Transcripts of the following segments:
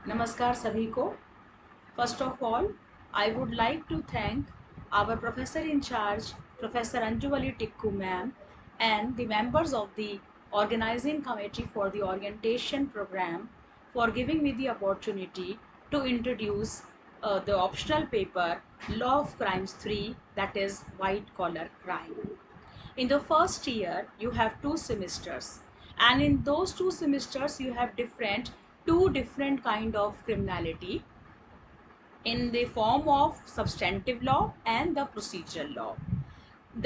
नमस्कार सभी को। First of all I would like to thank our professor in charge, Professor Anju Ali Tikku ma'am, and the members of the organizing committee for the orientation program for giving me the opportunity to introduce the optional paper Law of Crimes 3, that is white collar crime. In the first year you have two semesters, and in those two semesters you have two different kind of criminality in the form of substantive law and the procedural law.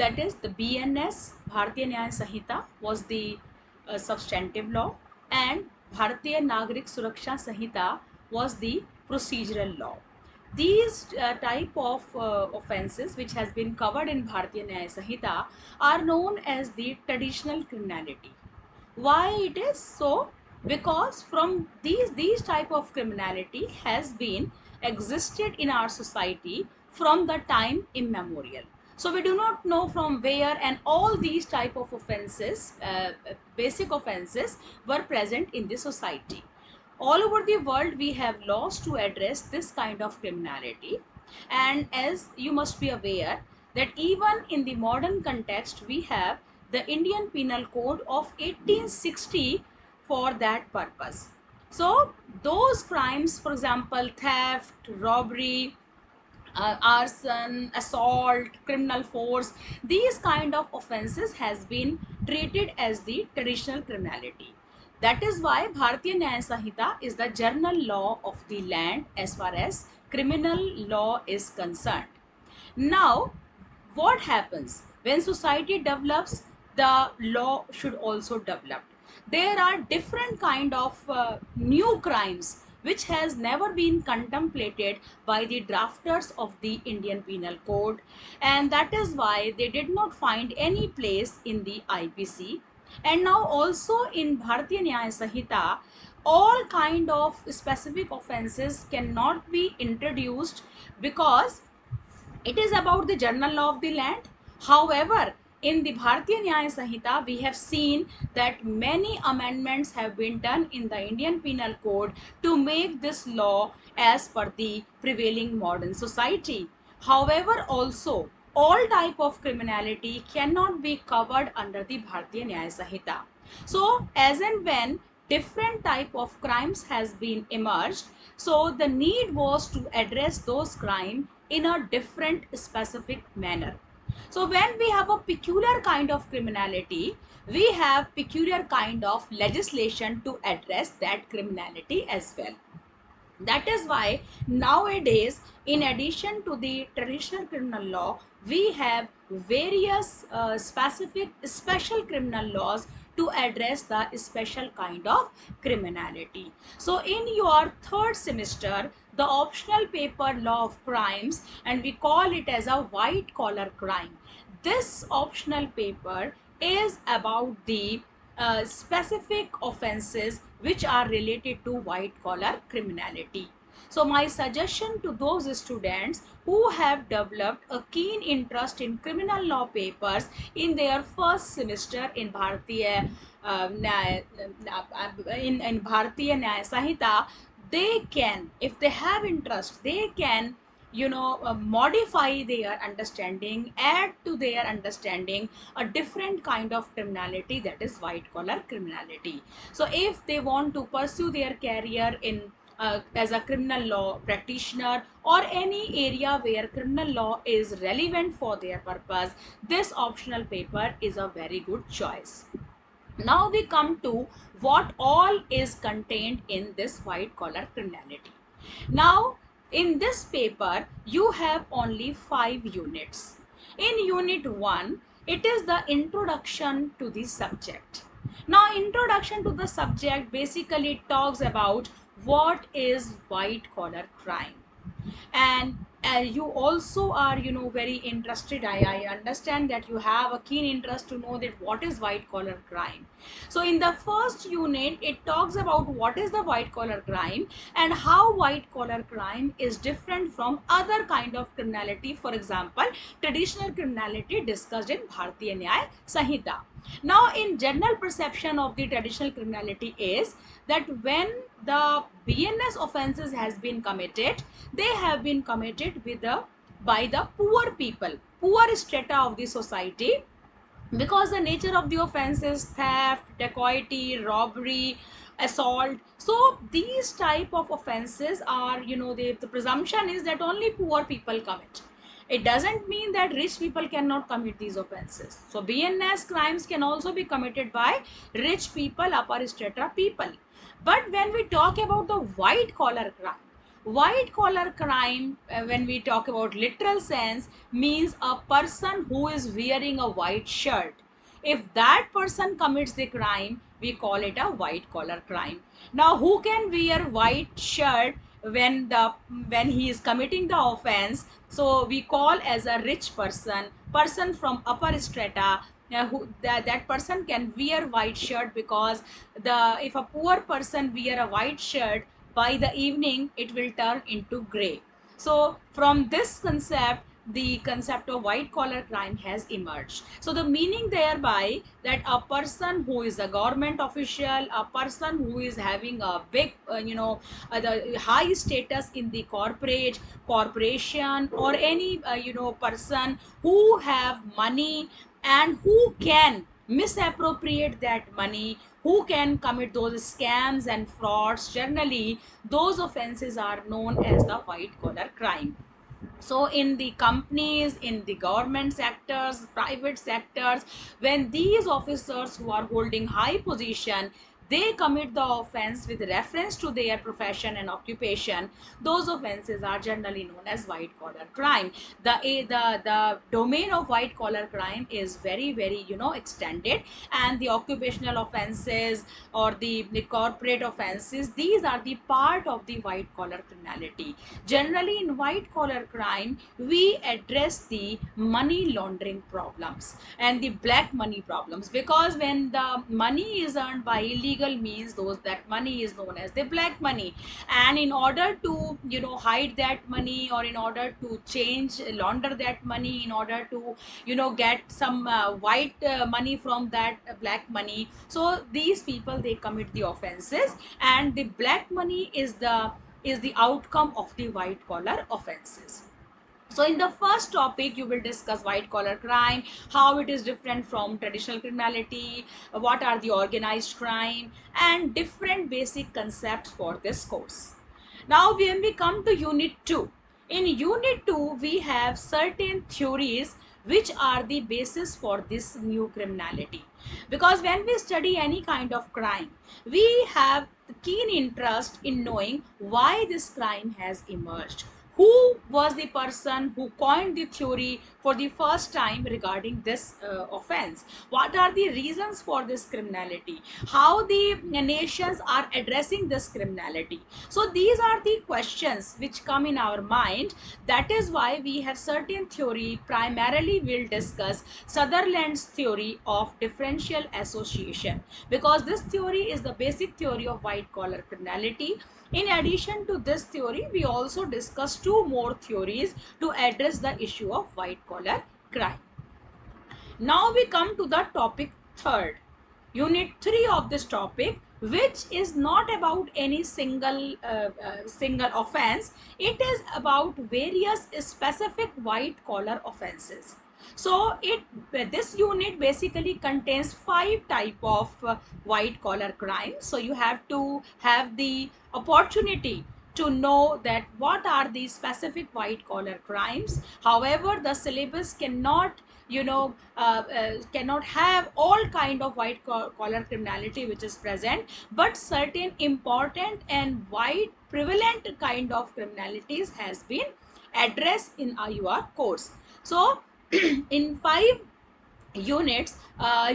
That is, the BNS, Bharatiya Nyaya Sanhita, was the substantive law, and Bharatiya Nagrik Suraksha Sanhita was the procedural law. These type of offences which has been covered in Bharatiya Nyaya Sanhita are known as the traditional criminality. Why it is so? Because from these type of criminality has been existed in our society from the time immemorial. So we do not know from where, and all these type of offenses, basic offenses, were present in the society. All over the world we have laws to address this kind of criminality, and as you must be aware that even in the modern context we have the Indian Penal Code of 1860 for that purpose. So those crimes, for example, theft, robbery, arson, assault, criminal force, these kind of offenses has been treated as the traditional criminality. That is why Bharatiya Nyaya Sanhita is the general law of the land as far as criminal law is concerned. Now, what happens when society develops? The law should also develop. There are different kind of new crimes which has never been contemplated by the drafters of the Indian Penal Code, and that is why they did not find any place in the IPC. And now also in Bharatiya Nyaya Sanhita, all kind of specific offenses cannot be introduced because it is about the general law of the land. However, in the Bharatiya Nyaya Sanhita, we have seen that many amendments have been done in the Indian Penal Code to make this law as per the prevailing modern society. However, also all type of criminality cannot be covered under the Bharatiya Nyaya Sanhita. So, as and when different type of crimes has been emerged, so the need was to address those crime in a different specific manner. So when we have a peculiar kind of criminality, we have peculiar kind of legislation to address that criminality as well. That is why nowadays, in addition to the traditional criminal law, we have various specific special criminal laws to address the special kind of criminality. So in your third semester, the optional paper law of crimes, and we call it as a white collar crime. This optional paper is about the specific offenses which are related to white collar criminality. So my suggestion to those students who have developed a keen interest in criminal law papers in their first semester in Bharatiya in Bharatiya Nyaya Sanhita, they can, if they have interest, they can modify their understanding, add to their understanding a different kind of criminality, that is white collar criminality. So if they want to pursue their career in as a criminal law practitioner or any area where criminal law is relevant for their purpose, this optional paper is a very good choice. Now we come to what all is contained in this white collar criminality. Now in this paper you have only 5 units. In unit 1, it is the introduction to the subject. Now introduction to the subject basically talks about what is white collar crime, and you also are, very interested. I understand that you have a keen interest to know that what is white collar crime. So in the first unit it talks about what is the white collar crime and how white collar crime is different from other kind of criminality, for example traditional criminality discussed in Bharatiya Nyaya Sanhita. Now in general perception of the traditional criminality is that when the BNS offenses has been committed, they have been committed with the by the poor people, poor strata of the society, because the nature of the offense is theft, dacoity, robbery, assault. So these type of offenses are, the presumption is that only poor people commit. It doesn't mean that rich people cannot commit these offenses. So BNS crimes can also be committed by rich people, upper strata people. But when we talk about the white collar crime, white collar crime, when we talk about literal sense, means a person who is wearing a white shirt. If that person commits the crime, we call it a white collar crime. Now who can wear white shirt when he is committing the offense? So we call as a rich person from upper strata. That person can wear white shirt, because the if a poor person wear a white shirt, by the evening it will turn into gray. So from this concept, the concept of white collar crime has emerged. So the meaning thereby that a person who is a government official, a person who is having a big the high status in the corporation, or any person who have money and who can misappropriate that money, who can commit those scams and frauds, generally those offenses are known as the white collar crime. So in the companies, in the government sectors, private sectors, when these officers who are holding high position, they commit the offense with reference to their profession and occupation, those offenses are generally known as white collar crime. The domain of white collar crime is very extended, and the occupational offenses or the corporate offenses, these are the part of the white collar criminality. Generally in white collar crime we address the money laundering problems and the black money problems, because when the money is earned by illegal means, those that money is known as the black money. And in order to hide that money, or in order to change launder that money, in order to get some white money from that black money, so these people they commit the offenses, and the black money is the outcome of the white collar offenses. So in the first topic you will discuss white collar crime, how it is different from traditional criminality, what are the organized crime, and different basic concepts for this course. Now when we come to unit 2, in unit 2 we have certain theories which are the basis for this new criminality, because when we study any kind of crime we have keen interest in knowing why this crime has emerged, who was the person who coined the theory for the first time regarding this offense, what are the reasons for this criminality, how the nations are addressing this criminality. So these are the questions which come in our mind. That is why we have certain theory. Primarily we'll discuss Sutherland's theory of differential association, because this theory is the basic theory of white collar criminality. In addition to this theory, we also discuss two more theories to address the issue of white collar crime. Now we come to the topic third, unit 3 of this topic, which is not about any single offense. It is about various specific white collar offenses. So this unit basically contains 5 type of white collar crime. So you have to have the opportunity to know that what are these specific white collar crimes. However, the syllabus cannot cannot have all kind of white collar criminality which is present, but certain important and wide prevalent kind of criminalities has been addressed in your course. So in 5 units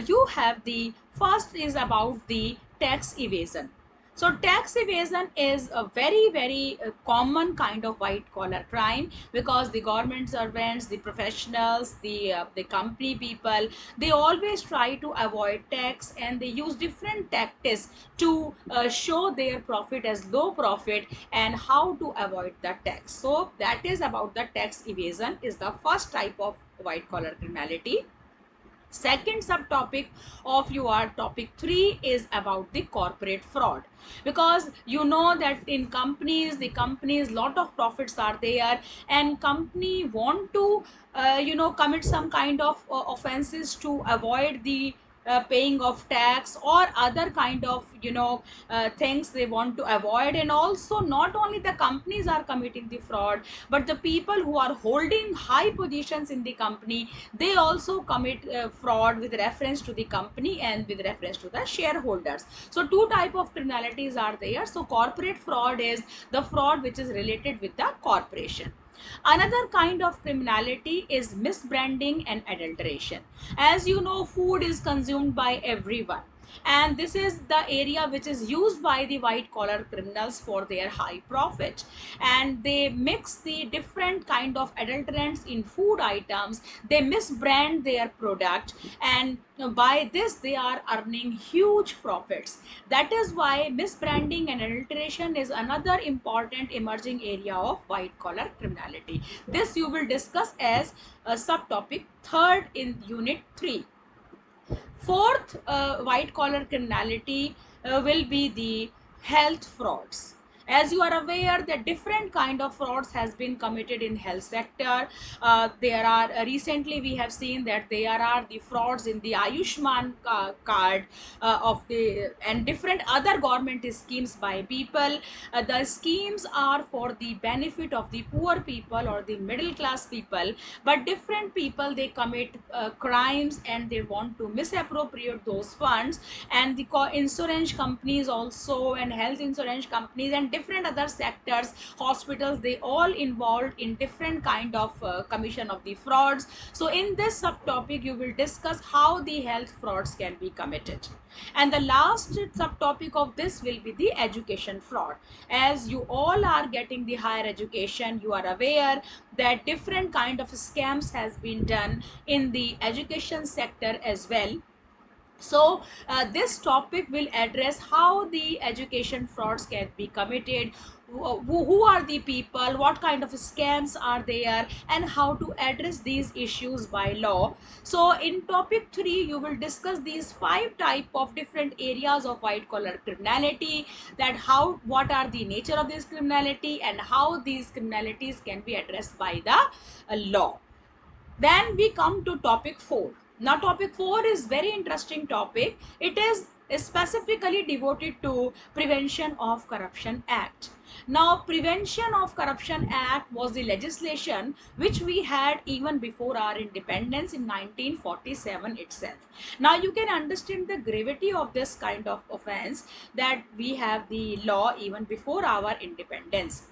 you have the first is about the tax evasion. So tax evasion is a very common kind of white collar crime, because the government servants, the professionals, the company people, they always try to avoid tax, and they use different tactics to show their profit as low profit and how to avoid the tax. So that is about the tax evasion, is the first type of white collar criminality. Second subtopic of your topic 3 is about the corporate fraud, because you know that in companies lot of profits are there, and company want to commit some kind of offenses to avoid the paying of tax or other kind of things they want to avoid. And also, not only the companies are committing the fraud, but the people who are holding high positions in the company, they also commit fraud with reference to the company and with reference to the shareholders. So two type of criminalities are there. So corporate fraud is the fraud which is related with the corporation. Another kind of criminality is misbranding and adulteration. As you know, food is consumed by everyone, and this is the area which is used by the white collar criminals for their high profit, and they mix the different kind of adulterants in food items, they misbrand their product, and by this they are earning huge profits. That is why misbranding and adulteration is another important emerging area of white collar criminality. This you will discuss as a subtopic third in unit 3. Fourth white collar criminality will be the health frauds. As you are aware that different kind of frauds has been committed in health sector. There are recently we have seen that there are the frauds in the Ayushman card of the and different other government schemes by people. The schemes are for the benefit of the poor people or the middle class people, but different people they commit crimes and they want to misappropriate those funds, and the insurance companies also, and health insurance companies and different other sectors, hospitals, they all involved in different kind of commission of the frauds. So in this subtopic you will discuss how the health frauds can be committed. And the last subtopic of this will be the education fraud. As you all are getting the higher education, you are aware that different kind of scams has been done in the education sector as well. So this topic will address how the education frauds can be committed, who are the people, what kind of scams are there, and how to address these issues by law. So in topic 3 you will discuss these 5 type of different areas of white collar criminality, that how, what are the nature of this criminality, and how these criminalities can be addressed by the law. Then we come to topic 4. Now topic 4 is very interesting topic. It is specifically devoted to Prevention of Corruption Act. Now Prevention of Corruption Act was the legislation which we had even before our independence in 1947 itself. Now you can understand the gravity of this kind of offense, that we have the law even before our independence.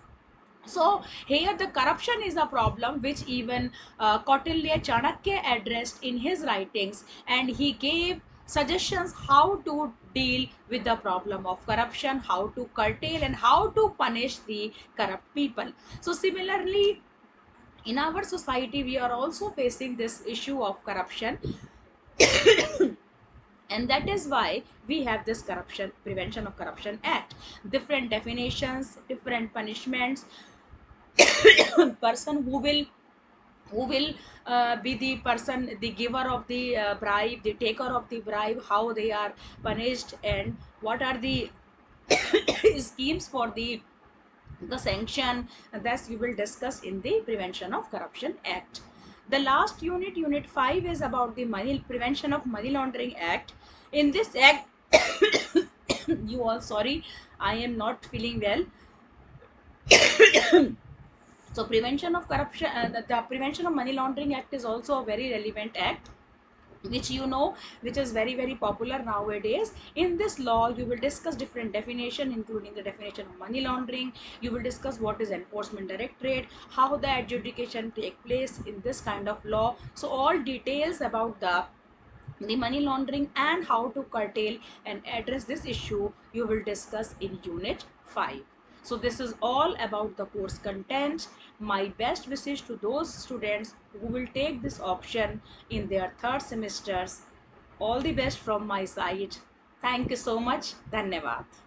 So here the corruption is a problem which even Kautilya Chanakya addressed in his writings, and he gave suggestions how to deal with the problem of corruption, how to curtail and how to punish the corrupt people. So similarly, in our society we are also facing this issue of corruption, and that is why we have this corruption Prevention of Corruption Act. Different definitions, different punishments, person who will be the person, the giver of the bribe, the taker of the bribe, how they are punished, and what are the schemes for the sanction. Thus you will discuss in the Prevention of Corruption Act. The last unit, unit 5, is about the money Prevention of Money Laundering Act. In this act you all, sorry, I am not feeling well. So Prevention of Corruption, the Prevention of Money Laundering Act is also a very relevant act, which you know, which is very popular nowadays. In this law you will discuss different definition, including the definition of money laundering. You will discuss what is enforcement directorate, how the adjudication take place in this kind of law. So all details about the the money laundering and how to curtail and address this issue you will discuss in unit 5. So this is all about the course content. My best wishes to those students who will take this option in their third semesters. All the best from my side. Thank you so much. Dhanyavad.